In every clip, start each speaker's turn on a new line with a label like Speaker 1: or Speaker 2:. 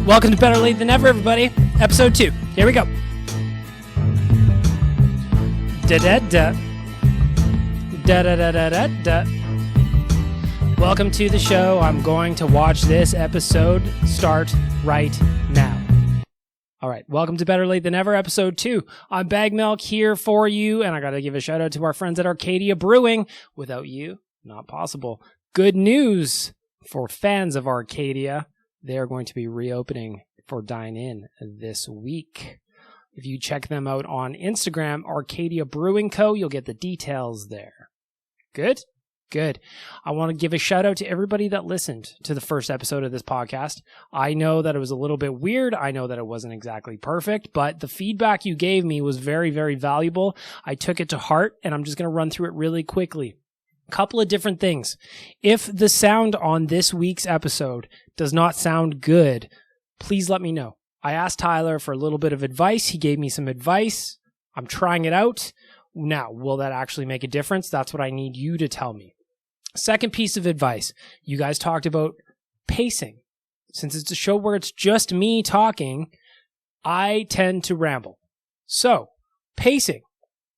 Speaker 1: Welcome to Better Lait Than Never, everybody. Episode 2. Here we go. Da-da-da. Da-da-da-da-da-da. Welcome to the show. I'm going to watch this episode start right now. All right. Welcome to Better Lait Than Never, Episode 2. I'm Bag Milk here for you, and I got to give a shout out to our friends at Arcadia Brewing. Without you, not possible. Good news for fans of Arcadia. They are going to be reopening for dine-in this week. If you check them out on Instagram, Arcadia Brewing Co., you'll get the details there. Good? Good. I want to give a shout out to everybody that listened to the first episode of this podcast. I know that it was a little bit weird. I know that it wasn't exactly perfect, but the feedback you gave me was very, very valuable. I took it to heart, and I'm just going to run through it really quickly. Couple of different things. If the sound on this week's episode does not sound good, please let me know. I asked Tyler for a little bit of advice. He gave me some advice. I'm trying it out. Now, will that actually make a difference? That's what I need you to tell me. Second piece of advice. You guys talked about pacing. Since it's a show where it's just me talking, I tend to ramble. So, pacing.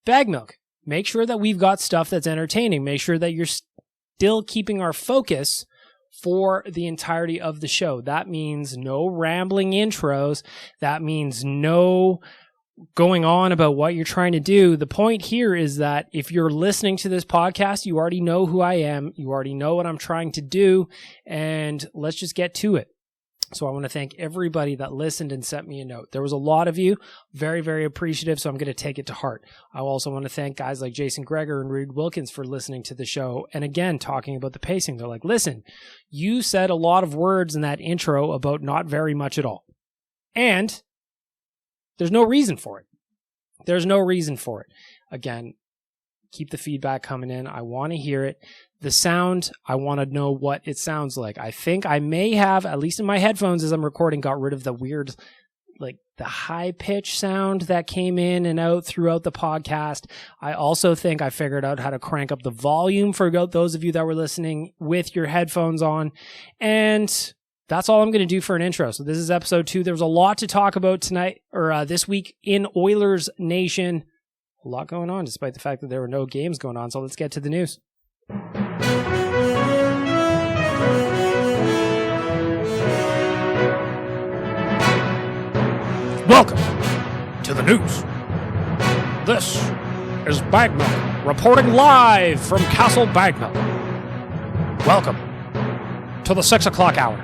Speaker 1: Bag Milk. Make sure that we've got stuff that's entertaining. Make sure that you're still keeping our focus for the entirety of the show. That means no rambling intros. That means no going on about what you're trying to do. The point here is that if you're listening to this podcast, you already know who I am. You already know what I'm trying to do. And let's just get to it. So I want to thank everybody that listened and sent me a note. There was a lot of you, very, very appreciative, so I'm going to take it to heart. I also want to thank guys like Jason Greger and Reed Wilkins for listening to the show. And again, talking about the pacing. They're like, listen, you said a lot of words in that intro about not very much at all. And there's no reason for it. There's no reason for it. Again, keep the feedback coming in. I want to hear it. The sound, I want to know what it sounds like. I think I may have, at least in my headphones as I'm recording, got rid of the weird, like the high pitch sound that came in and out throughout the podcast. I also think I figured out how to crank up the volume for those of you that were listening with your headphones on. And that's all I'm going to do for an intro. So this is episode 2. There was a lot to talk about tonight, or this week in Oilers Nation. A lot going on, despite the fact that there were no games going on. So let's get to the news. Welcome to the news. This is Bag Milk reporting live from Castle Bag Milk. Welcome to the 6 o'clock hour.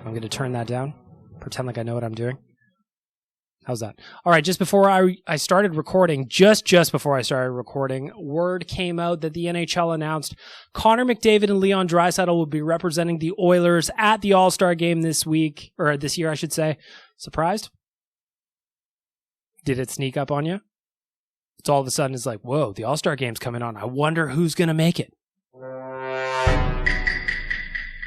Speaker 1: I'm going to turn that down, pretend like I know what I'm doing. How's that? All right, just before I started recording, just before I started recording, word came out that the NHL announced Connor McDavid and Leon Draisaitl will be representing the Oilers at the All-Star game this year, I should say. Surprised? Did it sneak up on you? It's all of a sudden, it's like, whoa, the All-Star game's coming on. I wonder who's going to make it.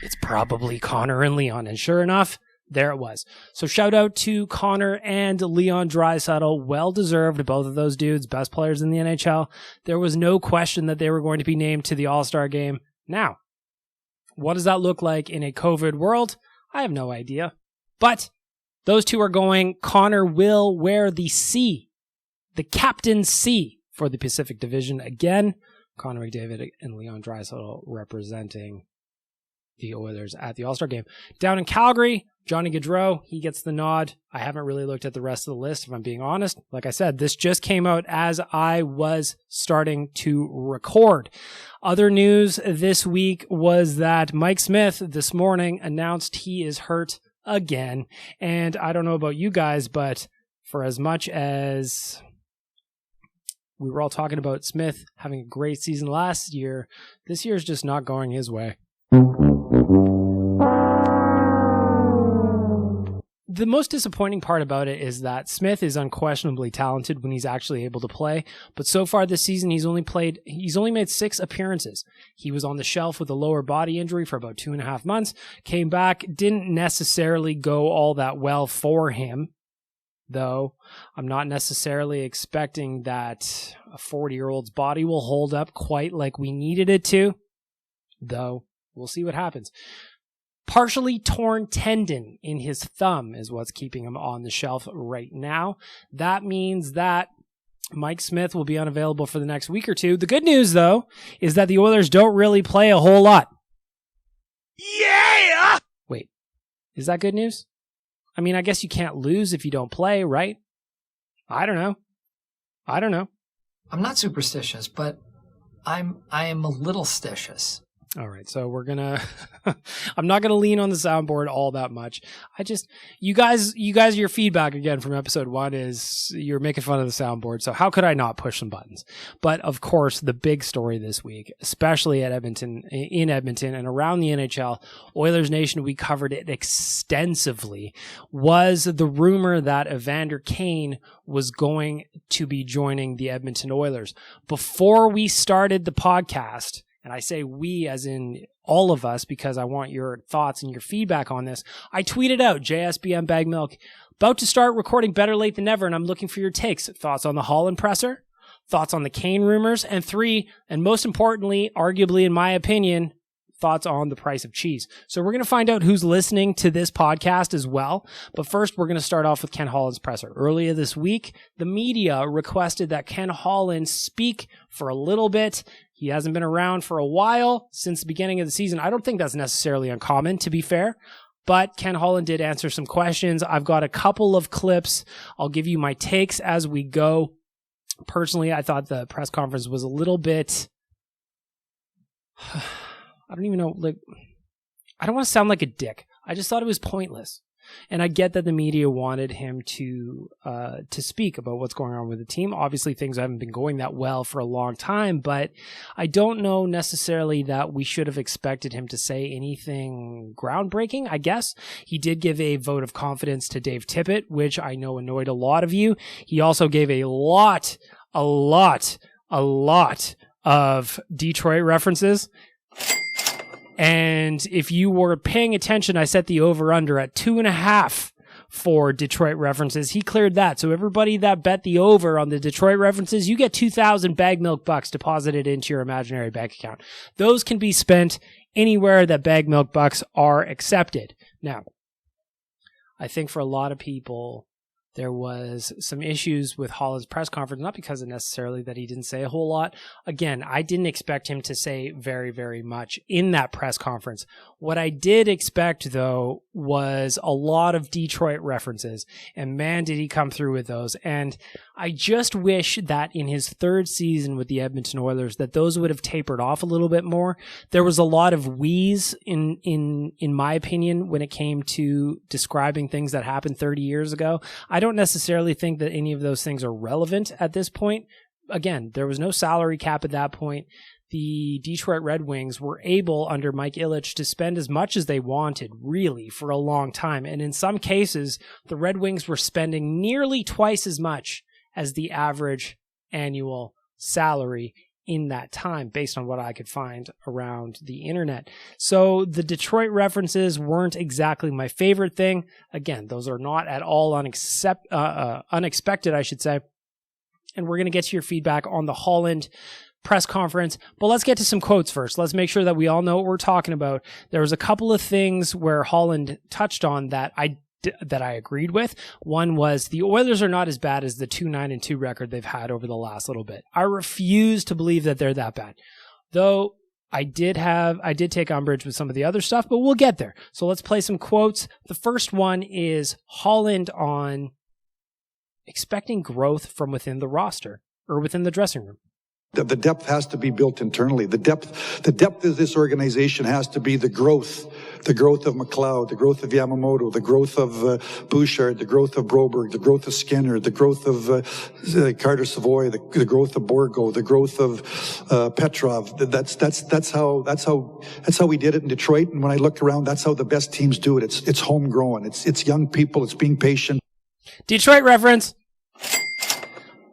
Speaker 1: It's probably Connor and Leon, and sure enough, there it was. So shout out to Connor and Leon Draisaitl. Well-deserved, both of those dudes, best players in the NHL. There was no question that they were going to be named to the All-Star game. Now, what does that look like in a COVID world? I have no idea. But those two are going. Connor will wear the C, the captain C for the Pacific Division again. Connor McDavid and Leon Draisaitl representing the Oilers at the All-Star game. Down in Calgary, Johnny Gaudreau, he gets the nod. I haven't really looked at the rest of the list, if I'm being honest. Like I said, this just came out as I was starting to record. Other news this week was that Mike Smith this morning announced he is hurt again. And I don't know about you guys, but for as much as we were all talking about Smith having a great season last year, this year is just not going his way. The most disappointing part about it is that Smith is unquestionably talented when he's actually able to play, but so far this season he's only made 6 appearances. He was on the shelf with a lower body injury for about 2.5 months, came back, didn't necessarily go all that well for him, though I'm not necessarily expecting that a 40-year-old's body will hold up quite like we needed it to, though we'll see what happens. partially torn tendon in his thumb is what's keeping him on the shelf right now. That means that Mike Smith will be unavailable for the next week or two. The good news, though, is that the Oilers don't really play a whole lot. Yeah! Wait, is that good news? I mean, I guess you can't lose if you don't play, right? I don't know.
Speaker 2: I'm not superstitious, but I am a little stitious.
Speaker 1: All right, so we're gonna. I'm not gonna lean on the soundboard all that much. You guys, your feedback again from episode 1 is you're making fun of the soundboard. So how could I not push some buttons? But of course, the big story this week, especially in Edmonton and around the NHL, Oilers Nation, we covered it extensively, was the rumor that Evander Kane was going to be joining the Edmonton Oilers. Before we started the podcast. And I say we as in all of us because I want your thoughts and your feedback on this. I tweeted out, JSBM Bag Milk, about to start recording Better Late Than Never, and I'm looking for your takes. Thoughts on the Holland presser, thoughts on the Kane rumors, and 3, and most importantly, arguably in my opinion, thoughts on the price of cheese. So we're going to find out who's listening to this podcast as well. But first, we're going to start off with Ken Holland's presser. Earlier this week, the media requested that Ken Holland speak for a little bit. He hasn't been around for a while since the beginning of the season. I don't think that's necessarily uncommon, to be fair. But Ken Holland did answer some questions. I've got a couple of clips. I'll give you my takes as we go. Personally, I thought the press conference was a little bit... I don't even know, I don't want to sound like a dick. I just thought it was pointless. And I get that the media wanted him to speak about what's going on with the team. Obviously, things haven't been going that well for a long time, but I don't know necessarily that we should have expected him to say anything groundbreaking, I guess. He did give a vote of confidence to Dave Tippett, which I know annoyed a lot of you. He also gave a lot of Detroit references. And if you were paying attention, I set the over-under at 2.5 for Detroit references. He cleared that. So everybody that bet the over on the Detroit references, you get 2,000 bag milk bucks deposited into your imaginary bank account. Those can be spent anywhere that bag milk bucks are accepted. Now, I think for a lot of people, there was some issues with Holland's press conference, not because of necessarily that he didn't say a whole lot. Again, I didn't expect him to say very, very much in that press conference. What I did expect, though, was a lot of Detroit references, and man, did he come through with those. And I just wish that in his 3rd season with the Edmonton Oilers, that those would have tapered off a little bit more. There was a lot of wheeze in my opinion, when it came to describing things that happened 30 years ago. I don't necessarily think that any of those things are relevant at this point. Again, there was no salary cap at that point. The Detroit Red Wings were able, under Mike Ilitch, to spend as much as they wanted, really, for a long time. And in some cases, the Red Wings were spending nearly twice as much as the average annual salary in that time, based on what I could find around the internet. So the Detroit references weren't exactly my favorite thing. Again, those are not at all unexpected, I should say. And we're going to get to your feedback on the Holland press conference, but let's get to some quotes first. Let's make sure that we all know what we're talking about. There was a couple of things where Holland touched on that I agreed with. One was the Oilers are not as bad as the 2-9-2 record they've had over the last little bit. I refuse to believe that they're that bad. Though I did take umbrage with some of the other stuff, but we'll get there. So let's play some quotes. The first one is Holland on expecting growth from within the roster or within the dressing room.
Speaker 3: The depth has to be built internally. The depth of this organization has to be the growth of McLeod, the growth of Yamamoto, the growth of Bouchard, the growth of Broberg, the growth of Skinner, the growth of Carter Savoy, the growth of Borgo, the growth of Petrov. That's how we did it in Detroit. And when I look around, that's how the best teams do it. It's homegrown. It's young people. It's being patient.
Speaker 1: Detroit reference.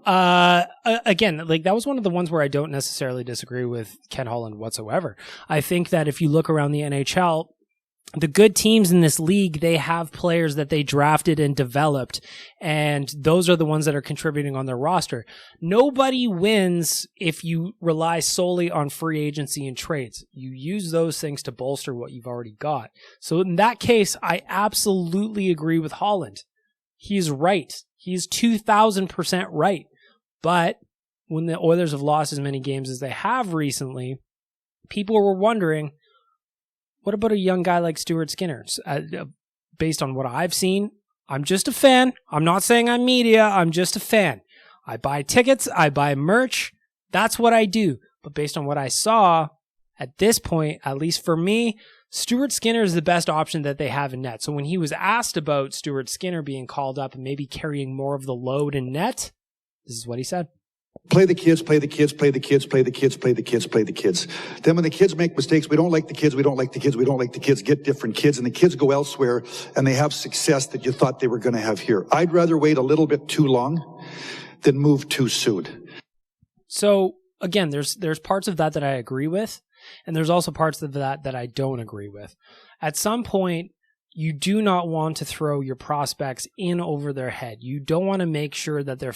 Speaker 1: Again, like that was one of the ones where I don't necessarily disagree with Ken Holland whatsoever. I think that if you look around the NHL, the good teams in this league, they have players that they drafted and developed, and those are the ones that are contributing on their roster. Nobody wins if you rely solely on free agency and trades. You use those things to bolster what you've already got. So in that case, I absolutely agree with Holland. He's right. He's 2,000% right. But when the Oilers have lost as many games as they have recently, people were wondering, what about a young guy like Stuart Skinner? Based on what I've seen, I'm just a fan. I'm not saying I'm media. I'm just a fan. I buy tickets. I buy merch. That's what I do. But based on what I saw at this point, at least for me, Stuart Skinner is the best option that they have in net. So when he was asked about Stuart Skinner being called up and maybe carrying more of the load in net, this is what he said.
Speaker 3: Play the kids, play the kids, play the kids, play the kids, play the kids, play the kids. Then when the kids make mistakes, we don't like the kids, we don't like the kids, we don't like the kids, get different kids, and the kids go elsewhere and they have success that you thought they were going to have here. I'd rather wait a little bit too long than move too soon.
Speaker 1: So again, there's parts of that I agree with, and there's also parts of that I don't agree with. At some point, you do not want to throw your prospects in over their head. You don't want to make sure that they're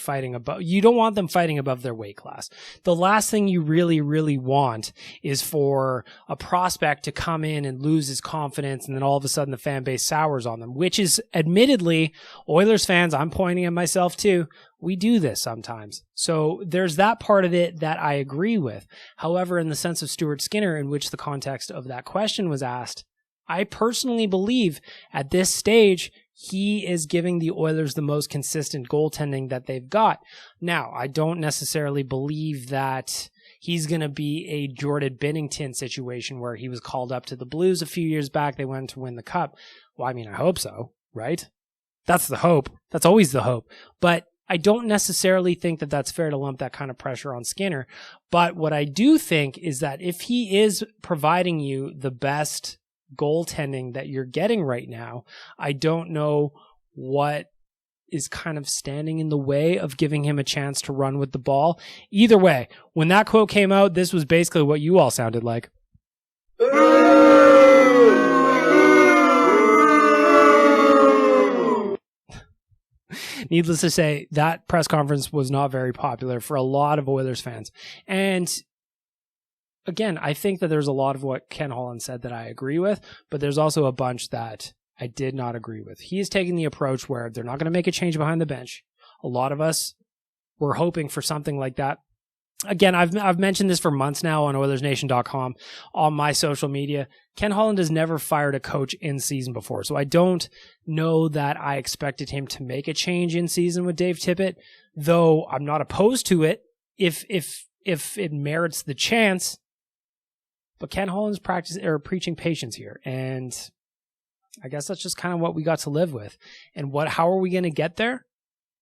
Speaker 1: you don't want them fighting above their weight class. The last thing you really, really want is for a prospect to come in and lose his confidence, and then all of a sudden the fan base sours on them, which is admittedly, Oilers fans, I'm pointing at myself too, we do this sometimes. So there's that part of it that I agree with. However, in the sense of Stuart Skinner, in which the context of that question was asked, I personally believe at this stage, he is giving the Oilers the most consistent goaltending that they've got. Now, I don't necessarily believe that he's going to be a Jordan Binnington situation where he was called up to the Blues a few years back. They went to win the Cup. Well, I mean, I hope so, right? That's the hope. That's always the hope. But I don't necessarily think that that's fair to lump that kind of pressure on Skinner. But what I do think is that if he is providing you the best goaltending that you're getting right now, I don't know what is kind of standing in the way of giving him a chance to run with the ball. Either way, when that quote came out, this was basically what you all sounded like. Needless to say, that press conference was not very popular for a lot of Oilers fans. And again, I think that there's a lot of what Ken Holland said that I agree with, but there's also a bunch that I did not agree with. He is taking the approach where they're not going to make a change behind the bench. A lot of us were hoping for something like that. Again, I've mentioned this for months now on OilersNation.com, on my social media. Ken Holland has never fired a coach in season before, so I don't know that I expected him to make a change in season with Dave Tippett, though I'm not opposed to it if it merits the chance. But Ken Holland's preaching patience here, and I guess that's just kind of what we got to live with. And how are we going to get there?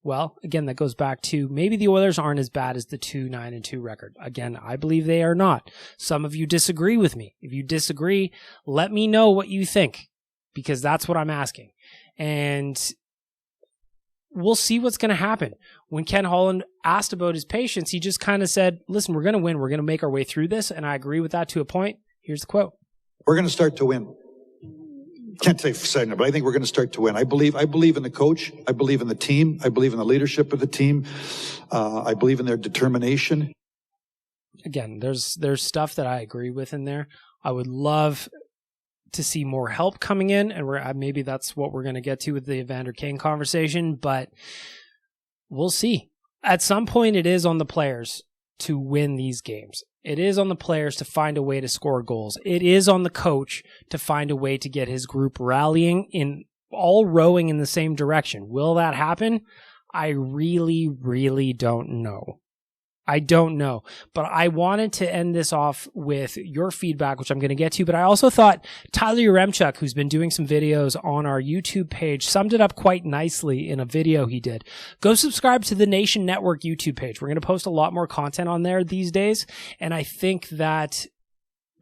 Speaker 1: Well, again, that goes back to maybe the Oilers aren't as bad as the 2-9-2 record. Again, I believe they are not. Some of you disagree with me. If you disagree, let me know what you think, because that's what I'm asking. And we'll see what's going to happen. When Ken Holland asked about his patience, he just kind of said, listen, we're going to win. We're going to make our way through this. And I agree with that to a point. Here's the quote.
Speaker 3: We're going to start to win. Can't say for certain, but I think we're going to start to win. I believe in the coach. I believe in the team. I believe in the leadership of the team. I believe in their determination.
Speaker 1: Again, there's stuff that I agree with in there. I would love to see more help coming in, and maybe that's what we're going to get to with the Evander Kane conversation, but we'll see. At some point, it is on the players to win these games. It is on the players to find a way to score goals. It is on the coach to find a way to get his group rallying all rowing in the same direction. Will that happen? I really, really don't know. I don't know. But I wanted to end this off with your feedback, which I'm going to get to. But I also thought Tyler Yaremchuk, who's been doing some videos on our YouTube page, summed it up quite nicely in a video he did. Go subscribe to the Nation Network YouTube page. We're going to post a lot more content on there these days. And I think that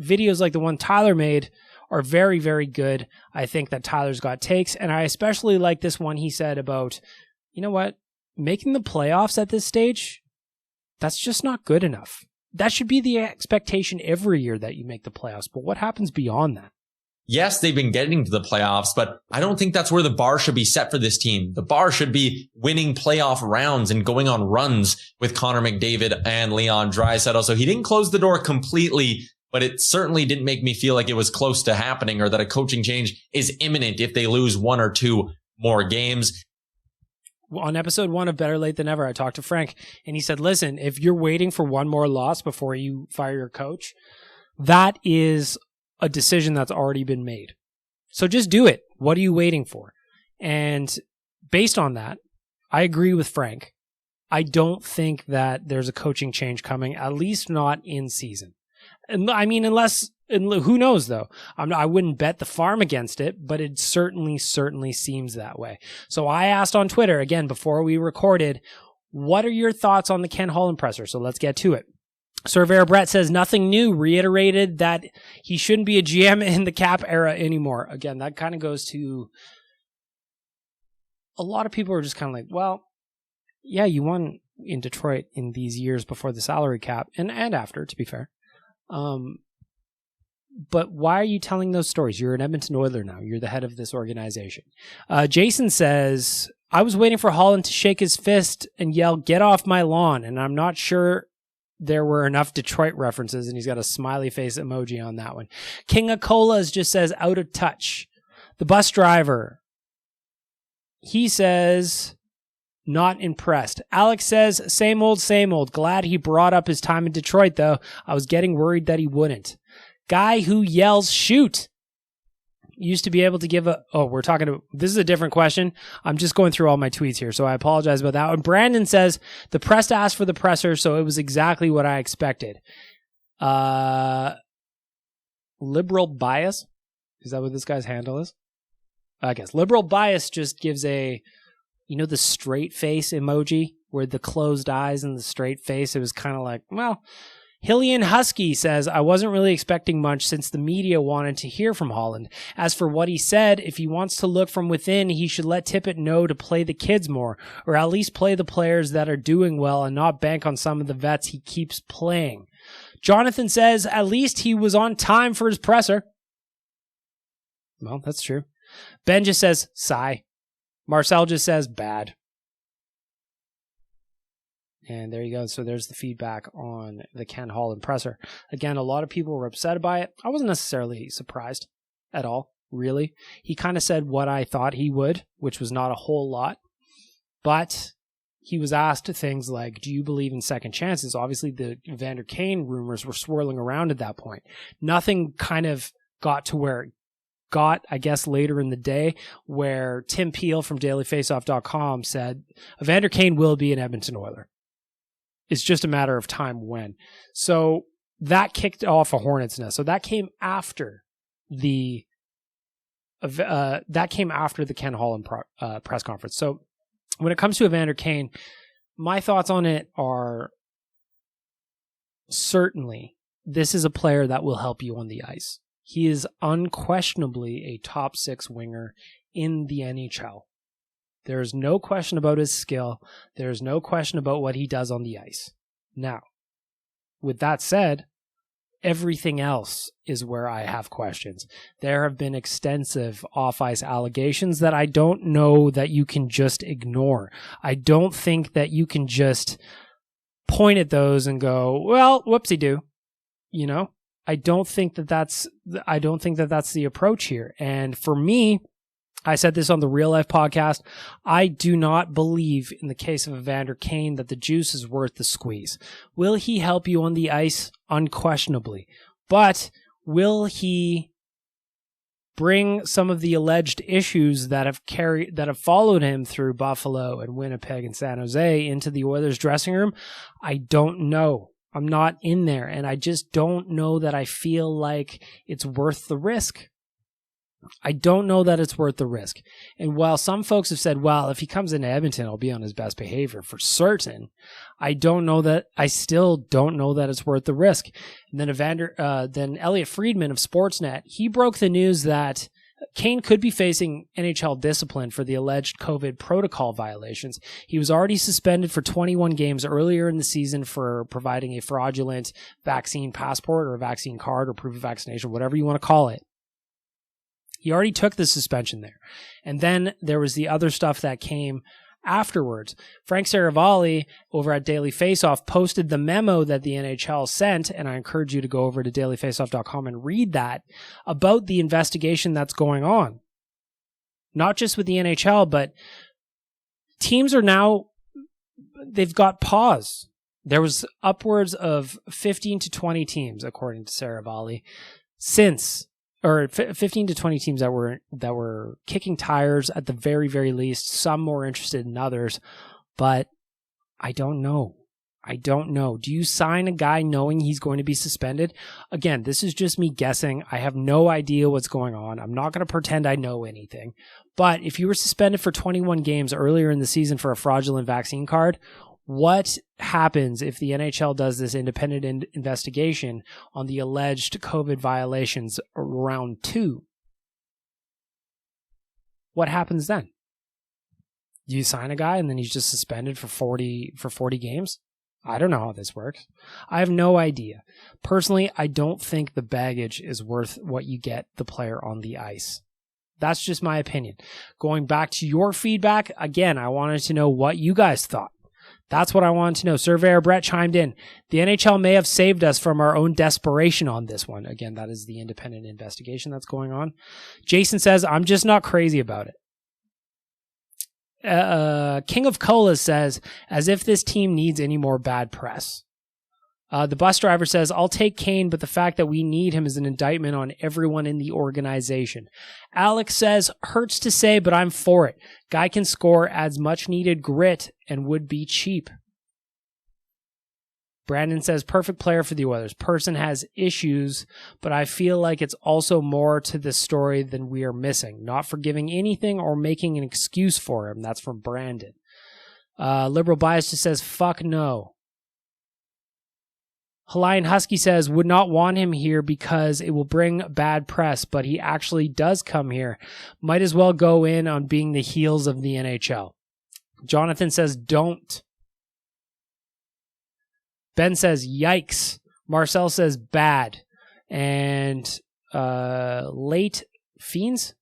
Speaker 1: videos like the one Tyler made are very, very good. I think that Tyler's got takes. And I especially like this one he said about, you know what, making the playoffs at this stage, that's just not good enough. That should be the expectation every year that you make the playoffs. But what happens beyond that?
Speaker 4: yes, they've been getting to the playoffs, but I don't think that's where the bar should be set for this team. The bar should be winning playoff rounds and going on runs with Connor McDavid and Leon Draisaitl. So he didn't close the door completely, but it certainly didn't make me feel like it was close to happening or that a coaching change is imminent if they lose one or two more games.
Speaker 1: On episode 1 of Better Late Than Never, I talked to Frank, and he said, listen, if you're waiting for one more loss before you fire your coach, that is a decision that's already been made. So just do it. What are you waiting for? And based on that, I agree with Frank. I don't think that there's a coaching change coming, at least not in season. And I mean, unless, who knows though? I wouldn't bet the farm against it, but it certainly seems that way. So I asked on Twitter, again, before we recorded, what are your thoughts on the Ken Holland presser? So let's get to it. Surveyor Brett says nothing new, reiterated that he shouldn't be a GM in the cap era anymore. Again, that kind of goes to a lot of people are just kind of like, well, yeah, you won in Detroit in these years before the salary cap and after, to be fair. But why are you telling those stories? You're an Edmonton Oiler now. You're the head of this organization. Jason says, I was waiting for Holland to shake his fist and yell, get off my lawn. And I'm not sure there were enough Detroit references. And he's got a smiley face emoji on that one. King of Colas just says, out of touch. The bus driver, he says, not impressed. Alex says, same old, same old. Glad he brought up his time in Detroit, though. I was getting worried that he wouldn't. Guy who yells, shoot. Used to be able to give this is a different question. I'm just going through all my tweets here, so I apologize about that. And Brandon says, the press asked for the presser, so it was exactly what I expected. Liberal bias? Is that what this guy's handle is? I guess. Liberal bias just gives the straight face emoji where the closed eyes and the straight face. It was kind of like, well, Hillian Husky says, I wasn't really expecting much since the media wanted to hear from Holland. As for what he said, if he wants to look from within, he should let Tippett know to play the kids more, or at least play the players that are doing well and not bank on some of the vets he keeps playing. Jonathan says, at least he was on time for his presser. Well, that's true. Ben just says, sigh. Marcel just says, bad. And there you go. So there's the feedback on the Ken Holland presser. Again, a lot of people were upset by it. I wasn't necessarily surprised at all, really. He kind of said what I thought he would, which was not a whole lot. But he was asked things like, do you believe in second chances? Obviously, the Evander Kane rumors were swirling around at that point. Nothing kind of got to where it got, I guess, later in the day, where Tim Peel from dailyfaceoff.com said, Evander Kane will be an Edmonton Oiler. It's just a matter of time when. So that kicked off a hornet's nest. So that came after the Ken Holland press conference. So when it comes to Evander Kane, my thoughts on it are certainly this is a player that will help you on the ice. He is unquestionably a top 6 winger in the NHL. There's no question about his skill. There's no question about what he does on the ice. Now, with that said, everything else is where I have questions. There have been extensive off-ice allegations that I don't know that you can just ignore. I don't think that you can just point at those and go, well, whoopsie-doo. I don't think that that's the approach here. And for me, I said this on the Real Life podcast, I do not believe in the case of Evander Kane that the juice is worth the squeeze. Will he help you on the ice? Unquestionably. But will he bring some of the alleged issues that have followed him through Buffalo and Winnipeg and San Jose into the Oilers dressing room? I don't know. I'm not in there, and I just don't know that I feel like it's worth the risk. I don't know that it's worth the risk. And while some folks have said, well, if he comes into Edmonton, he'll be on his best behavior for certain, I still don't know that it's worth the risk. And then then Elliot Friedman of Sportsnet, he broke the news that Kane could be facing NHL discipline for the alleged COVID protocol violations. He was already suspended for 21 games earlier in the season for providing a fraudulent vaccine passport or a vaccine card or proof of vaccination, whatever you want to call it. He already took the suspension there. And then there was the other stuff that came afterwards. Frank Saravalli over at Daily Faceoff posted the memo that the NHL sent, and I encourage you to go over to dailyfaceoff.com and read that, about the investigation that's going on. Not just with the NHL, but teams are now, they've got pause. There was upwards of 15 to 20 teams, according to Saravalli, 15 to 20 teams that were kicking tires at the very, very least. Some more interested than others, but I don't know. Do you sign a guy knowing he's going to be suspended? Again, this is just me guessing. I have no idea what's going on. I'm not going to pretend I know anything. But if you were suspended for 21 games earlier in the season for a fraudulent vaccine card, what happens if the NHL does this independent investigation on the alleged COVID violations round 2? What happens then? Do you sign a guy and then he's just suspended for 40 games? I don't know how this works. I have no idea. Personally, I don't think the baggage is worth what you get the player on the ice. That's just my opinion. Going back to your feedback, again, I wanted to know what you guys thought. That's what I wanted to know. Surveyor Brett chimed in. The NHL may have saved us from our own desperation on this one. Again, that is the independent investigation that's going on. Jason says, I'm just not crazy about it. King of Colas says, as if this team needs any more bad press. The bus driver says, I'll take Kane, but the fact that we need him is an indictment on everyone in the organization. Alex says, hurts to say, but I'm for it. Guy can score, adds much needed grit, and would be cheap. Brandon says, perfect player for the Oilers. Person has issues, but I feel like it's also more to this story than we are missing. Not forgiving anything or making an excuse for him. That's from Brandon. Liberal Bias just says, fuck no. Hawaiian Husky says, would not want him here because it will bring bad press, but he actually does come here. Might as well go in on being the heels of the NHL. Jonathan says, don't. Ben says, yikes. Marcel says, bad. And Late Fiends?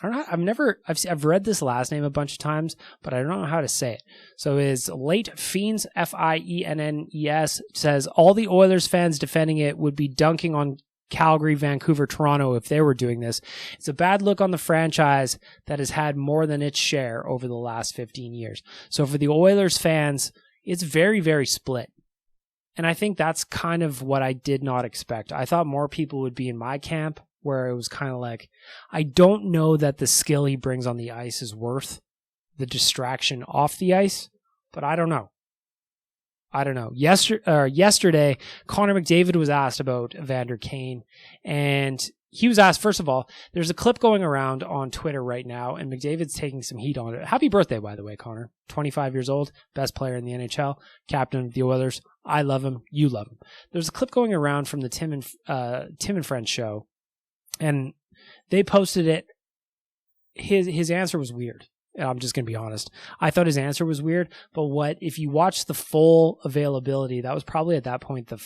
Speaker 1: I don't know. I've read this last name a bunch of times, but I don't know how to say it. So is Late Fiends, Fiennes, says all the Oilers fans defending it would be dunking on Calgary, Vancouver, Toronto if they were doing this. It's a bad look on the franchise that has had more than its share over the last 15 years. So for the Oilers fans, it's very, very split. And I think that's kind of what I did not expect. I thought more people would be in my camp, where it was kind of like, I don't know that the skill he brings on the ice is worth the distraction off the ice, but I don't know. Yesterday, Connor McDavid was asked about Evander Kane, and he was asked, first of all, there's a clip going around on Twitter right now, and McDavid's taking some heat on it. Happy birthday, by the way, Connor. 25 years old, best player in the NHL, captain of the Oilers. I love him. You love him. There's a clip going around from the Tim and Friends show, and they posted it. His answer was weird. I'm just going to be honest. I thought his answer was weird, but if you watch the full availability, that was probably at that point the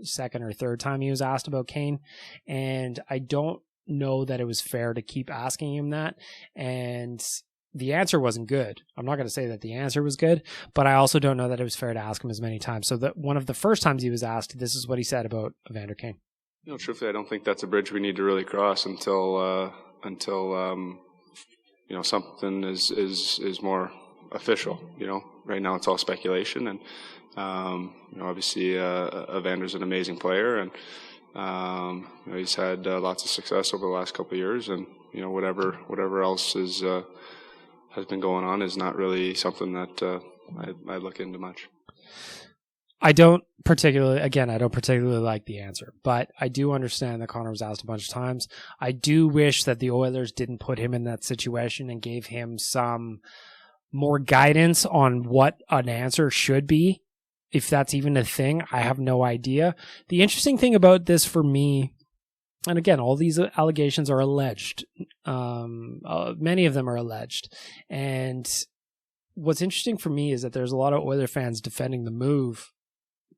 Speaker 1: second or third time he was asked about Kane, and I don't know that it was fair to keep asking him that, and the answer wasn't good. I'm not going to say that the answer was good, but I also don't know that it was fair to ask him as many times. So that one of the first times he was asked, this is what he said about Evander Kane.
Speaker 5: Truthfully, I don't think that's a bridge we need to really cross until something is more official. Right now it's all speculation, and obviously Evander's an amazing player, and he's had lots of success over the last couple of years, and whatever else has been going on is not really something that I look into much.
Speaker 1: I don't particularly like the answer, but I do understand that Connor was asked a bunch of times. I do wish that the Oilers didn't put him in that situation and gave him some more guidance on what an answer should be. If that's even a thing, I have no idea. The interesting thing about this for me, and again, all these allegations are alleged. Many of them are alleged. And what's interesting for me is that there's a lot of Oilers fans defending the move,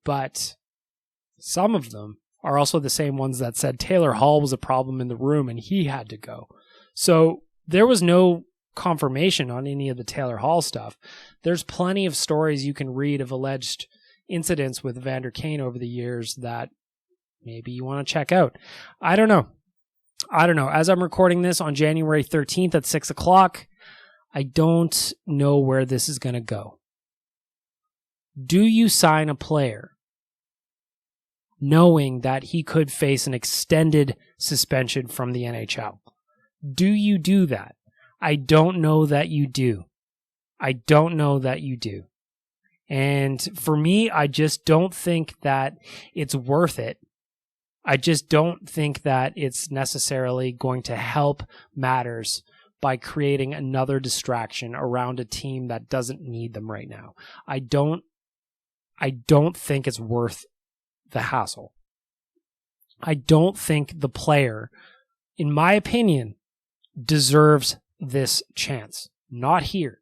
Speaker 1: but some of them are also the same ones that said Taylor Hall was a problem in the room and he had to go. So there was no confirmation on any of the Taylor Hall stuff. There's plenty of stories you can read of alleged incidents with Evander Kane over the years that maybe you want to check out. I don't know. As I'm recording this on January 13th at 6 o'clock, I don't know where this is going to go. Do you sign a player knowing that he could face an extended suspension from the NHL? Do you do that? I don't know that you do. And for me, I just don't think that it's worth it. I just don't think that it's necessarily going to help matters by creating another distraction around a team that doesn't need them right now. I don't think it's worth the hassle. I don't think the player, in my opinion, deserves this chance. Not here.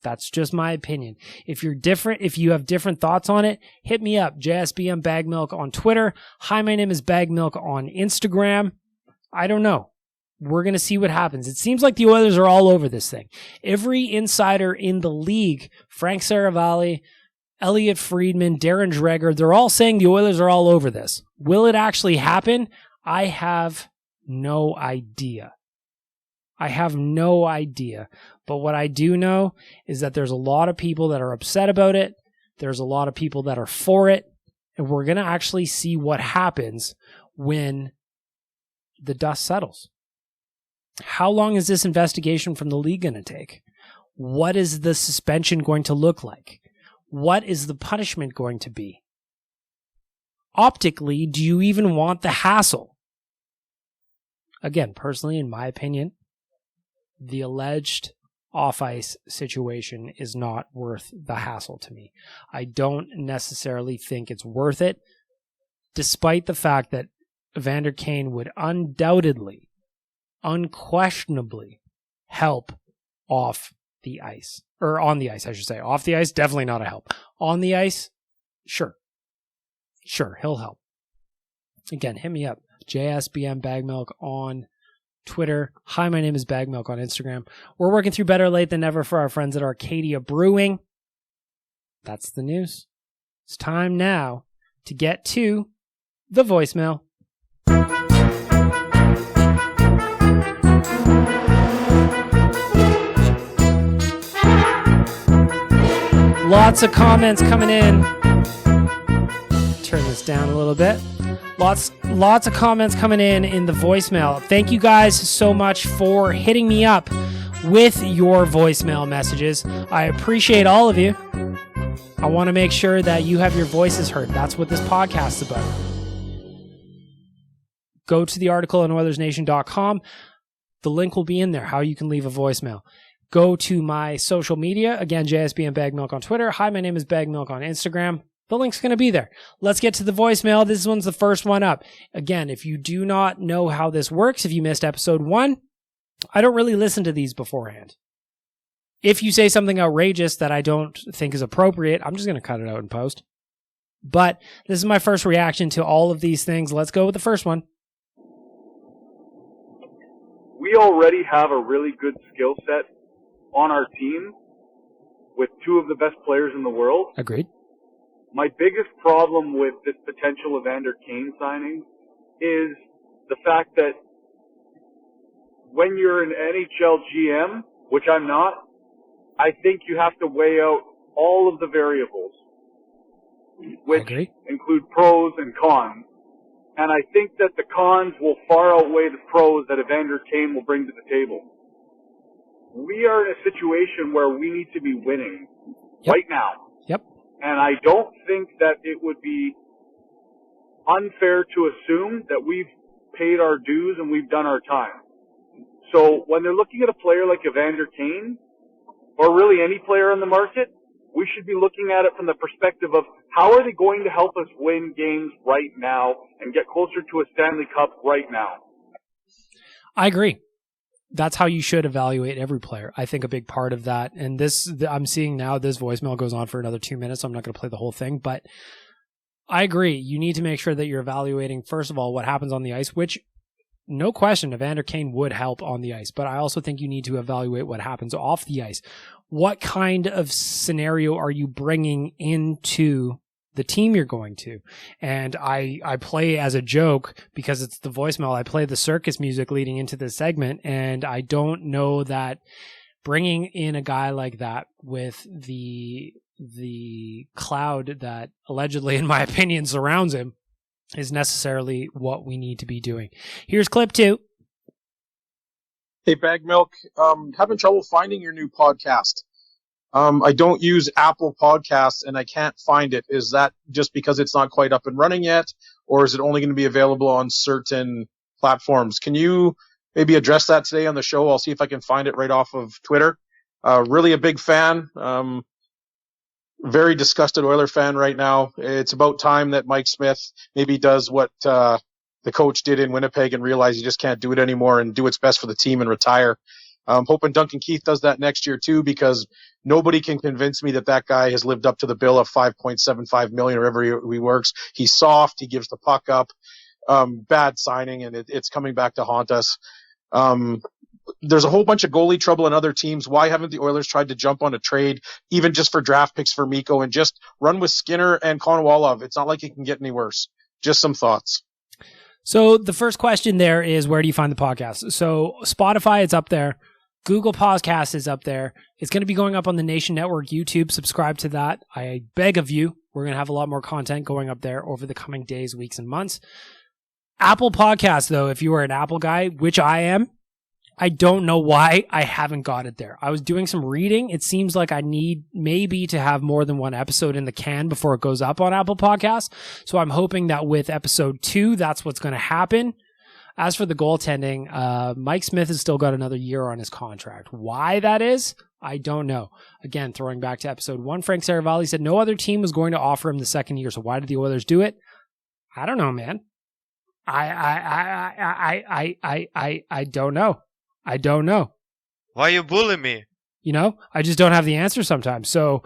Speaker 1: That's just my opinion. If you're different, if you have different thoughts on it, hit me up. JSBM Bagmilk on Twitter. Hi, my name is Bagmilk on Instagram. I don't know. We're going to see what happens. It seems like the Oilers are all over this thing. Every insider in the league, Frank Saravalli, Elliot Friedman, Darren Dreger, they're all saying the Oilers are all over this. Will it actually happen? I have no idea. But what I do know is that there's a lot of people that are upset about it. There's a lot of people that are for it. And we're going to actually see what happens when the dust settles. How long is this investigation from the league going to take? What is the suspension going to look like? What is the punishment going to be? Optically, do you even want the hassle? Again, personally, in my opinion, the alleged off-ice situation is not worth the hassle to me. I don't necessarily think it's worth it, despite the fact that Evander Kane would undoubtedly, unquestionably help off the ice. Or on the ice, I should say. Off the ice, definitely not a help. On the ice, sure. Sure, he'll help. Again, hit me up. JSBM Bagmilk on Twitter. Hi, my name is Bagmilk on Instagram. We're working through Better Late Than Never for our friends at Arcadia Brewing. That's the news. It's time now to get to the voicemail. Lots of comments coming in. Turn this down a little bit. Lots of comments coming in the voicemail. Thank you guys so much for hitting me up with your voicemail messages. I appreciate all of you. I want to make sure that you have your voices heard. That's what this podcast is about. Go to the article on OilersNation.com. The link will be in there, how you can leave a voicemail. Go to my social media. Again, JSB and Bagmilk on Twitter. Hi, my name is Bagmilk on Instagram. The link's going to be there. Let's get to the voicemail. This one's the first one up. Again, if you do not know how this works, if you missed episode 1, I don't really listen to these beforehand. If you say something outrageous that I don't think is appropriate, I'm just going to cut it out in post. But this is my first reaction to all of these things. Let's go with the first one.
Speaker 6: We already have a really good skill set on our team with two of the best players in the world.
Speaker 1: Agreed.
Speaker 6: My biggest problem with this potential Evander Kane signing is the fact that when you're an NHL GM, which I'm not, I think you have to weigh out all of the variables, which include pros and cons. And I think that the cons will far outweigh the pros that Evander Kane will bring to the table. We are in a situation where we need to be winning right now.
Speaker 1: Yep.
Speaker 6: And I don't think that it would be unfair to assume that we've paid our dues and we've done our time. So when they're looking at a player like Evander Kane, or really any player in the market, we should be looking at it from the perspective of how are they going to help us win games right now and get closer to a Stanley Cup right now.
Speaker 1: I agree. That's how you should evaluate every player. I think a big part of that, and this, I'm seeing now this voicemail goes on for another 2 minutes, so I'm not going to play the whole thing, but I agree. You need to make sure that you're evaluating, first of all, what happens on the ice, which no question, Evander Kane would help on the ice, but I also think you need to evaluate what happens off the ice. What kind of scenario are you bringing into the team you're going to? And I play as a joke because it's the voicemail. I play the circus music leading into this segment, and I don't know that bringing in a guy like that with the cloud that allegedly, in my opinion, surrounds him is necessarily what we need to be doing. Here's clip 2.
Speaker 7: Hey, Bag Milk. Having trouble finding your new podcast. I don't use Apple Podcasts and I can't find it. Is that just because it's not quite up and running yet? Or is it only going to be available on certain platforms? Can you maybe address that today on the show? I'll see if I can find it right off of Twitter. Really a big fan. Very disgusted Oiler fan right now. It's about time that Mike Smith maybe does what the coach did in Winnipeg and realize he just can't do it anymore and do what's best for the team and retire. I'm hoping Duncan Keith does that next year too, because nobody can convince me that guy has lived up to the bill of $5.75 million wherever he works. He's soft. He gives the puck up. Bad signing, and it's coming back to haunt us. There's a whole bunch of goalie trouble in other teams. Why haven't the Oilers tried to jump on a trade, even just for draft picks for Mikko, and just run with Skinner and Konowalov? It's not like it can get any worse. Just some thoughts.
Speaker 1: So the first question there is, where do you find the podcast? So Spotify, it's up there. Google Podcast is up there. It's going to be going up on the Nation Network YouTube. Subscribe to that. I beg of you. We're going to have a lot more content going up there over the coming days, weeks, and months. Apple Podcasts, though, if you are an Apple guy, which I am, I don't know why I haven't got it there. I was doing some reading. It seems like I need maybe to have more than one episode in the can before it goes up on Apple Podcasts. So I'm hoping that with episode 2, that's what's going to happen. As for the goaltending, Mike Smith has still got another year on his contract. Why that is, I don't know. Again, throwing back to episode 1, Frank Saravalli said no other team was going to offer him the second year. So why did the Oilers do it? I don't know, man. I don't know. I don't know.
Speaker 8: Why you bully me?
Speaker 1: You know, I just don't have the answer sometimes. So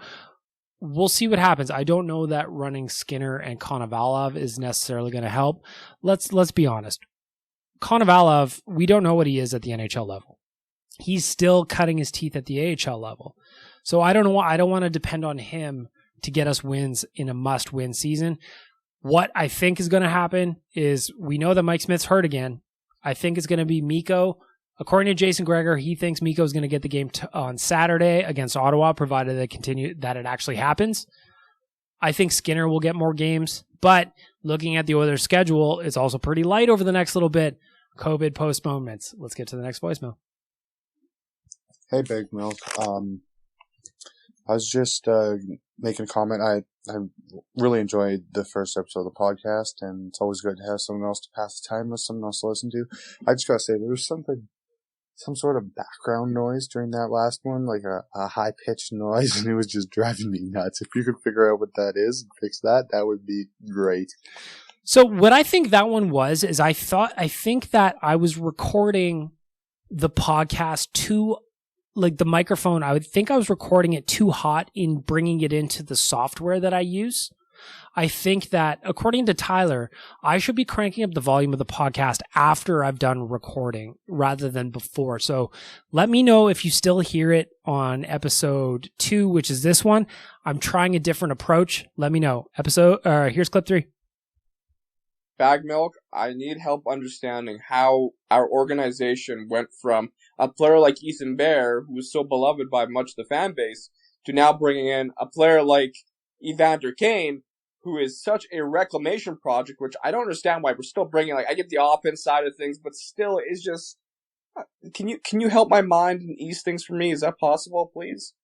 Speaker 1: we'll see what happens. I don't know that running Skinner and Konovalov is necessarily going to help. Let's be honest. Konovalov, we don't know what he is at the NHL level. He's still cutting his teeth at the AHL level. So I don't know. I don't want to depend on him to get us wins in a must-win season. What I think is going to happen is we know that Mike Smith's hurt again. I think it's going to be Mikko. According to Jason Gregor, he thinks Mikko is going to get the game on Saturday against Ottawa, provided that it actually happens. I think Skinner will get more games, but looking at the Oilers' schedule, it's also pretty light over the next little bit. COVID postponements. Let's get to the next voicemail.
Speaker 9: Hey, Big Milk. I was just making a comment. I really enjoyed the first episode of the podcast, and it's always good to have someone else to pass the time with, someone else to listen to. I just gotta say, there was some sort of background noise during that last one, like a high-pitched noise, and it was just driving me nuts. If you could figure out what that is and fix that, that would be great.
Speaker 1: So what I think that one was is I think that I was recording the podcast too, like the microphone, I would think I was recording it too hot in bringing it into the software that I use. I think that, according to Tyler, I should be cranking up the volume of the podcast after I've done recording rather than before. So let me know if you still hear it on episode 2, which is this one. I'm trying a different approach. Let me know. Here's clip 3.
Speaker 10: Bag Milk, I need help understanding how our organization went from a player like Ethan Bear, who was so beloved by much of the fan base, to now bringing in a player like Evander Kane, who is such a reclamation project, which I don't understand why we're still bringing. Like, I get the offense side of things, but still, it's just, can you help my mind and ease things for me? Is that possible, please?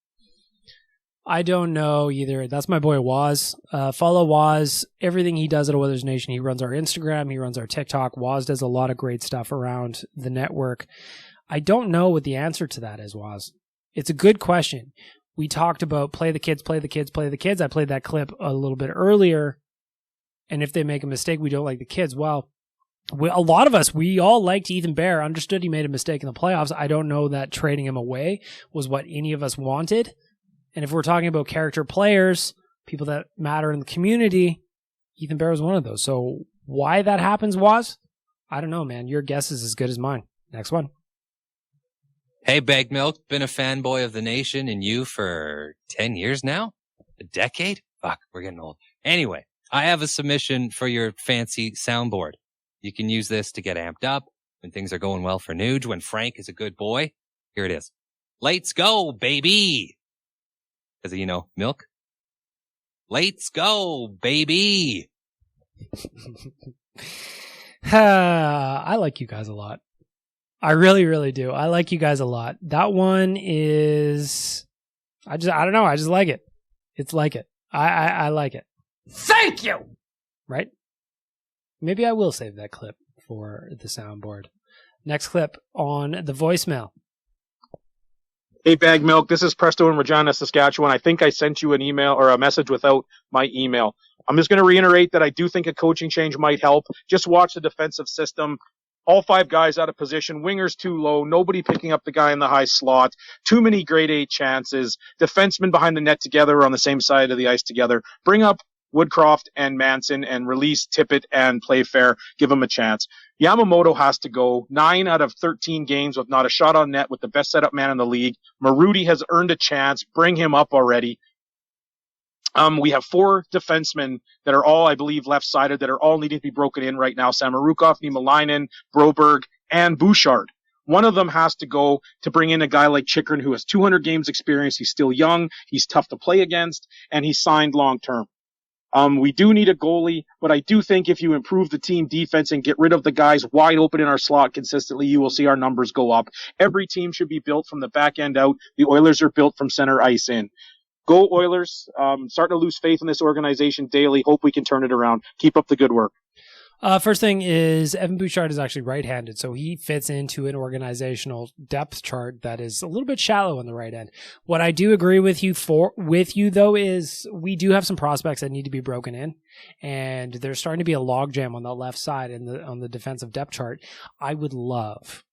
Speaker 1: I don't know either. That's my boy Waz. Follow Waz. Everything he does at Oilers Nation. He runs our Instagram. He runs our TikTok. Waz does a lot of great stuff around the network. I don't know what the answer to that is, Waz. It's a good question. We talked about play the kids, play the kids, play the kids. I played that clip a little bit earlier. And if they make a mistake, we don't like the kids. Well, a lot of us, we all liked Ethan Bear, understood he made a mistake in the playoffs. I don't know that trading him away was what any of us wanted. And if we're talking about character players, people that matter in the community, Ethan Bear is one of those. So why that happens, Waz, I don't know, man. Your guess is as good as mine. Next one.
Speaker 11: Hey, Bag Milk, been a fanboy of the nation and you for 10 years now? A decade? Fuck, we're getting old. Anyway, I have a submission for your fancy soundboard. You can use this to get amped up when things are going well for Nuge, when Frank is a good boy. Here it is. Let's go, baby! Because, milk. Let's go, baby!
Speaker 1: I like you guys a lot. I really, really do. I like you guys a lot. That one is, I don't know. I just like it. It's like it. I like it. Thank you! Right? Maybe I will save that clip for the soundboard. Next clip on the voicemail.
Speaker 7: Hey, Bag Milk, this is Presto in Regina, Saskatchewan. I think I sent you an email or a message without my email. I'm just going to reiterate that I do think a coaching change might help. Just watch the defensive system. All 5 guys out of position, wingers too low, nobody picking up the guy in the high slot, too many grade A chances, defensemen behind the net together or on the same side of the ice together. Bring up Woodcroft and Manson and release Tippett and Playfair. Give them a chance. Yamamoto has to go. 9 out of 13 games with not a shot on net with the best setup man in the league. Maruti has earned a chance. Bring him up already. We have 4 defensemen that are all, I believe, left-sided that are all needing to be broken in right now. Samorukov, Niemelainen, Broberg, and Bouchard. One of them has to go to bring in a guy like Chychrun who has 200 games experience. He's still young. He's tough to play against, and he's signed long-term. We do need a goalie, but I do think if you improve the team defense and get rid of the guys wide open in our slot consistently, you will see our numbers go up. Every team should be built from the back end out. The Oilers are built from center ice in. Go Oilers. Starting to lose faith in this organization daily. Hope we can turn it around. Keep up the good work.
Speaker 1: First thing is Evan Bouchard is actually right-handed, so he fits into an organizational depth chart that is a little bit shallow on the right end. What I do agree with you though is we do have some prospects that need to be broken in, and there's starting to be a logjam on the left side on the defensive depth chart. I would love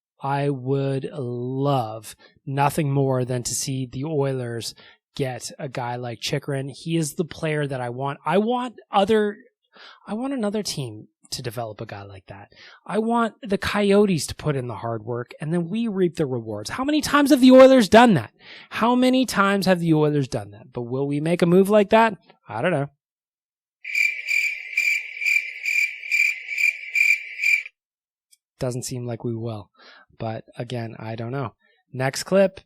Speaker 1: nothing more than to see the Oilers get a guy like Chychrun. He is the player that I want. I want another team to develop a guy like that. I want the Coyotes to put in the hard work, and then we reap the rewards. How many times have the Oilers done that? But will we make a move like that? I don't know. Doesn't seem like we will. But again, I don't know. Next clip.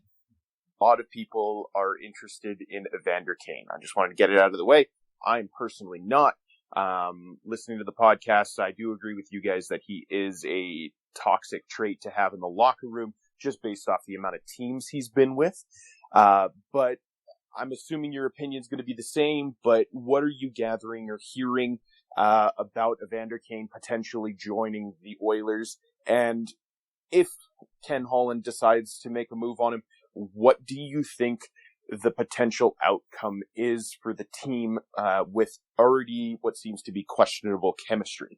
Speaker 12: A lot of people are interested in Evander Kane. I just wanted to get it out of the way. I'm personally not. Listening to the podcast, I do agree with you guys that he is a toxic trait to have in the locker room, just based off the amount of teams he's been with. But I'm assuming your opinion is going to be the same, but what are you gathering or hearing about Evander Kane potentially joining the Oilers? And if Ken Holland decides to make a move on him, what do you think the potential outcome is for the team with already what seems to be questionable chemistry?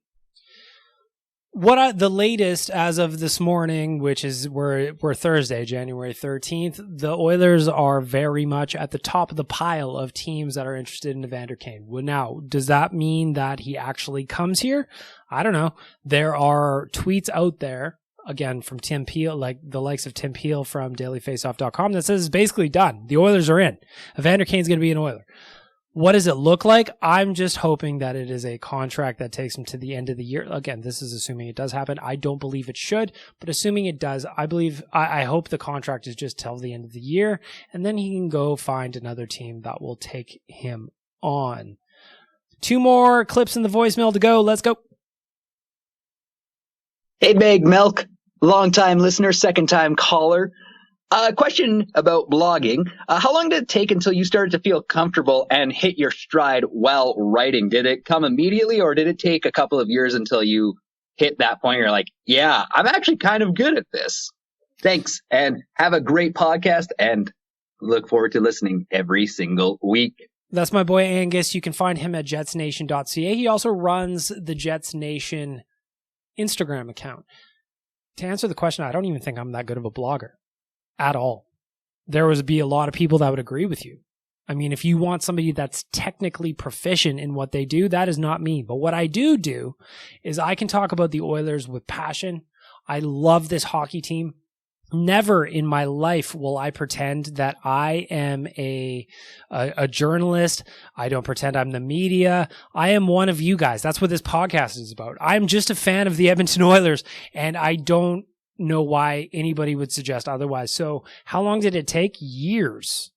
Speaker 1: The latest as of this morning, which is we're Thursday, January 13th, the Oilers are very much at the top of the pile of teams that are interested in Evander Kane. Well, now, does that mean that he actually comes here? I don't know. There are tweets out there, again, from Tim Peel, like the likes of Tim Peel from dailyfaceoff.com, that says it's basically done. The Oilers are in. Evander Kane's going to be an Oiler. What does it look like? I'm just hoping that it is a contract that takes him to the end of the year. Again, this is assuming it does happen. I don't believe it should, but assuming it does, I hope the contract is just till the end of the year, and then he can go find another team that will take him on. 2 more clips in the voicemail to go. Let's go.
Speaker 13: Hey, Big Milk, long-time listener, second-time caller. Question about blogging. How long did it take until you started to feel comfortable and hit your stride while writing? Did it come immediately, or did it take a couple of years until you hit that point where you're like, yeah, I'm actually kind of good at this? Thanks, and have a great podcast, and look forward to listening every single week.
Speaker 1: That's my boy Angus. You can find him at jetsnation.ca. He also runs the Jets Nation Instagram account. To answer the question, I don't even think I'm that good of a blogger at all. There would be a lot of people that would agree with you. I mean, if you want somebody that's technically proficient in what they do, that is not me. But what I do is I can talk about the Oilers with passion. I love this hockey team. Never in my life will I pretend that I am a journalist. I don't pretend I'm the media. I am one of you guys. That's what this podcast is about. I'm just a fan of the Edmonton Oilers, and I don't know why anybody would suggest otherwise. So how long did it take? Years.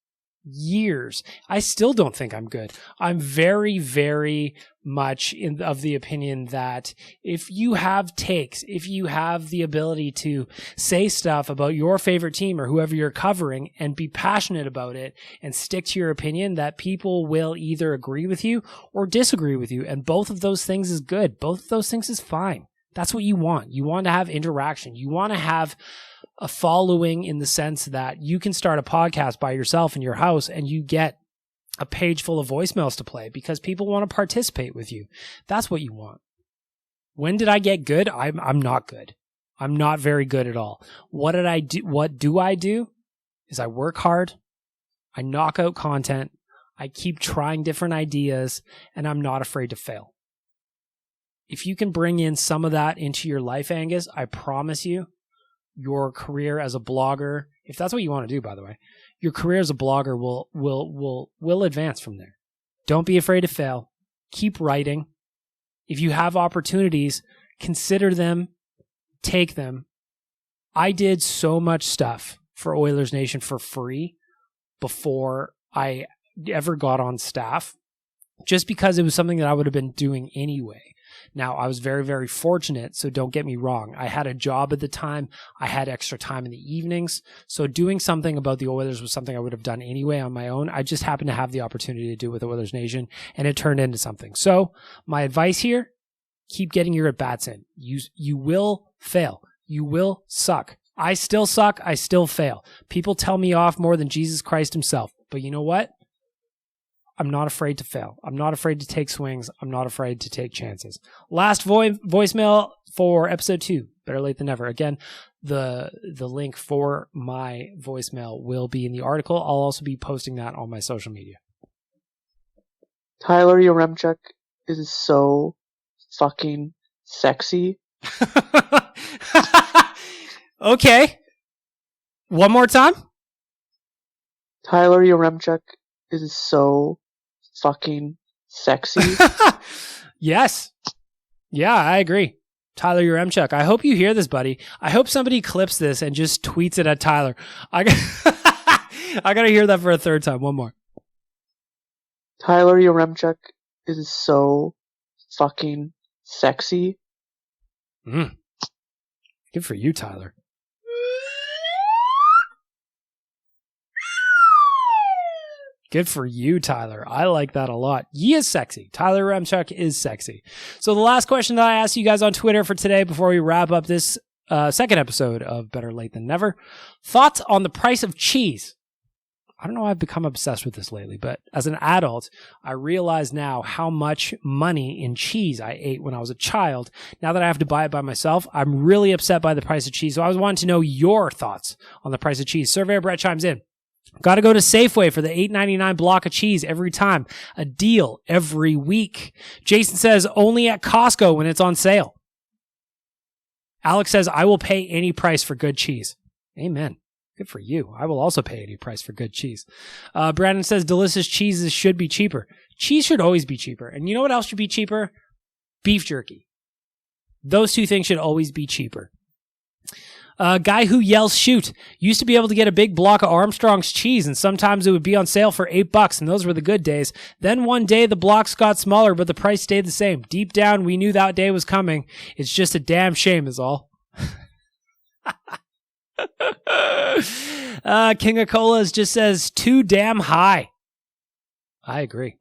Speaker 1: I still don't think I'm good. I'm very, very much of the opinion that if you have takes, if you have the ability to say stuff about your favorite team or whoever you're covering and be passionate about it and stick to your opinion, that people will either agree with you or disagree with you. And both of those things is good. Both of those things is fine. That's what you want. You want to have interaction. You want to have a following in the sense that you can start a podcast by yourself in your house and you get a page full of voicemails to play because people want to participate with you. That's what you want. When did I get good? I'm not good. I'm not very good at all. What did I do? What do I do? Is I work hard. I knock out content. I keep trying different ideas, and I'm not afraid to fail. If you can bring in some of that into your life, Angus, I promise you, your career as a blogger, if that's what you want to do, by the way, your career as a blogger will advance from there. Don't be afraid to fail. Keep writing. If you have opportunities, consider them, take them. I did so much stuff for Oilers Nation for free before I ever got on staff, just because it was something that I would have been doing anyway. Now, I was very, very fortunate, so don't get me wrong. I had a job at the time. I had extra time in the evenings. So doing something about the Oilers was something I would have done anyway on my own. I just happened to have the opportunity to do it with Oilers Nation, and it turned into something. So my advice here, keep getting your at-bats in. You will fail. You will suck. I still suck. I still fail. People tell me off more than Jesus Christ himself. But you know what? I'm not afraid to fail. I'm not afraid to take swings. I'm not afraid to take chances. Last voicemail for episode 2, Better Late Than Never. Again, the link for my voicemail will be in the article. I'll also be posting that on my social media.
Speaker 14: Tyler Yaremchuk is so fucking sexy.
Speaker 1: Okay. One more time.
Speaker 14: Tyler Yaremchuk is so fucking sexy.
Speaker 1: Yes. Yeah, I agree. Tyler Yaremchuk. I hope you hear this, buddy. I hope somebody clips this and just tweets it at Tyler. I got to hear that for a third time. One more.
Speaker 14: Tyler Yaremchuk is so fucking sexy.
Speaker 1: Good for you, Tyler. Good for you, Tyler. I like that a lot. He is sexy. Tyler Yaremchuk is sexy. So the last question that I asked you guys on Twitter for today before we wrap up this second episode of Better Late Than Never. Thoughts on the price of cheese? I don't know why I've become obsessed with this lately, but as an adult, I realize now how much money in cheese I ate when I was a child. Now that I have to buy it by myself, I'm really upset by the price of cheese. So I was wanting to know your thoughts on the price of cheese. Surveyor Brett chimes in. Got to go to Safeway for the $8.99 block of cheese every time. A deal every week. Jason says only at Costco when it's on sale. Alex says I will pay any price for good cheese. Amen. Good for you. I will also pay any price for good cheese. Brandon says delicious cheeses should be cheaper. Cheese should always be cheaper. And you know what else should be cheaper? Beef jerky. Those two things should always be cheaper. Guy who yells shoot. Used to be able to get a big block of Armstrong's cheese, and sometimes it would be on sale for $8, and those were the good days. Then one day the blocks got smaller, but the price stayed the same. Deep down, we knew that day was coming. It's just a damn shame is all. King of Colas just says too damn high. I agree.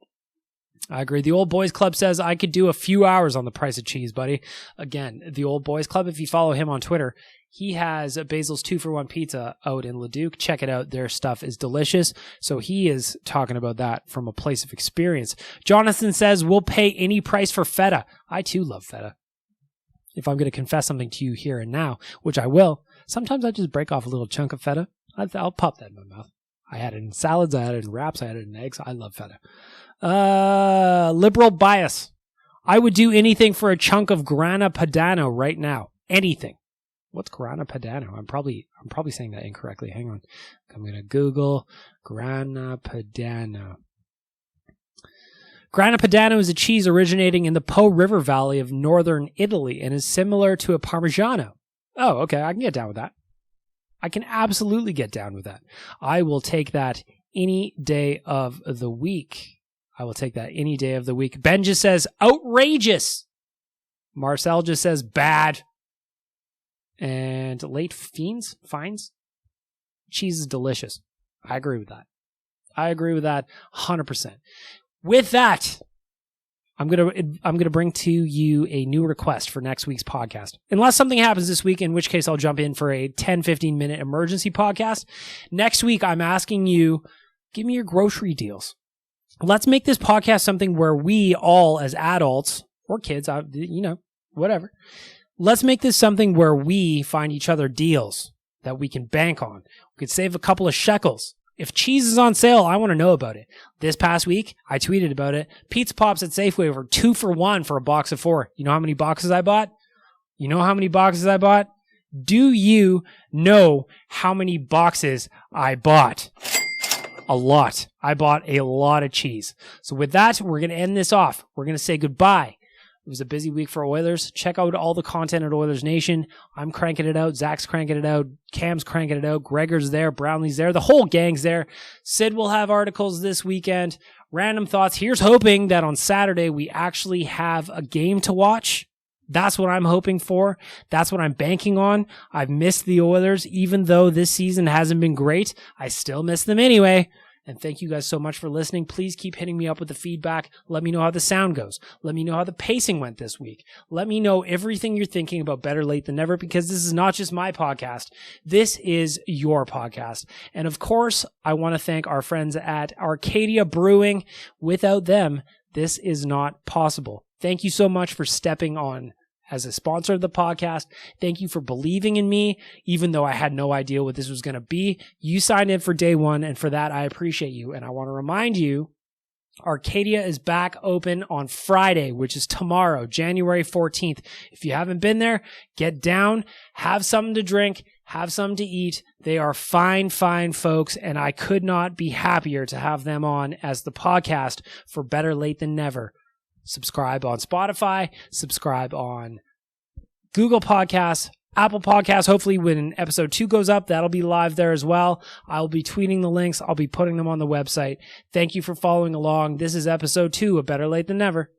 Speaker 1: The Old Boys Club says I could do a few hours on the price of cheese, buddy. Again, the Old Boys Club, if you follow him on Twitter, he has a Basil's 2-for-1 pizza out in Leduc. Check it out. Their stuff is delicious. So he is talking about that from a place of experience. Jonathan says we'll pay any price for feta. I too love feta. If I'm going to confess something to you here and now, which I will, sometimes I just break off a little chunk of feta. I'll pop that in my mouth. I had it in salads. I had it in wraps. I had it in eggs. I love feta. Liberal bias. I would do anything for a chunk of grana padano right now. Anything. What's grana padano? I'm probably saying that incorrectly. Hang on. I'm going to Google grana padano. Grana padano is a cheese originating in the Po River Valley of northern Italy and is similar to a Parmigiano. Oh, okay. I can get down with that. I can absolutely get down with that. I will take that any day of the week. Ben just says outrageous. Marcel just says bad. And late fines. Cheese is delicious. I agree with that. 100%. With that, I'm gonna bring to you a new request for next week's podcast. Unless something happens this week, in which case I'll jump in for a 10-15 minute emergency podcast. Next week, I'm asking you, give me your grocery deals. Let's make this podcast something where we all, as adults or kids, whatever. Let's make this something where we find each other deals that we can bank on. We could save a couple of shekels. If cheese is on sale, I want to know about it. This past week, I tweeted about it. Pizza Pops at Safeway were 2 for $1 for a box of 4. You know how many boxes I bought? Do you know how many boxes I bought? A lot. I bought a lot of cheese. So with that, we're going to end this off. We're going to say goodbye. It was a busy week for Oilers. Check out all the content at Oilers Nation. I'm cranking it out. Zach's cranking it out. Cam's cranking it out. Gregor's there. Brownlee's there. The whole gang's there. Sid will have articles this weekend. Random thoughts. Here's hoping that on Saturday we actually have a game to watch. That's what I'm hoping for. That's what I'm banking on. I've missed the Oilers. Even though this season hasn't been great, I still miss them anyway. And thank you guys so much for listening. Please keep hitting me up with the feedback. Let me know how the sound goes. Let me know how the pacing went this week. Let me know everything you're thinking about Better Late Than Never, because this is not just my podcast. This is your podcast. And of course, I want to thank our friends at Arcadia Brewing. Without them, this is not possible. Thank you so much for stepping on as a sponsor of the podcast. Thank you for believing in me, even though I had no idea what this was going to be. You signed in for day one, and for that, I appreciate you. And I want to remind you, Arcadia is back open on Friday, which is tomorrow, January 14th. If you haven't been there, get down, have something to drink, have something to eat. They are fine, fine folks, and I could not be happier to have them on as the podcast for Better Late Than Never. Subscribe on Spotify, subscribe on Google Podcasts, Apple Podcasts. Hopefully when episode 2 goes up, that'll be live there as well. I'll be tweeting the links. I'll be putting them on the website. Thank you for following along. This is episode 2 of Better Late Than Never.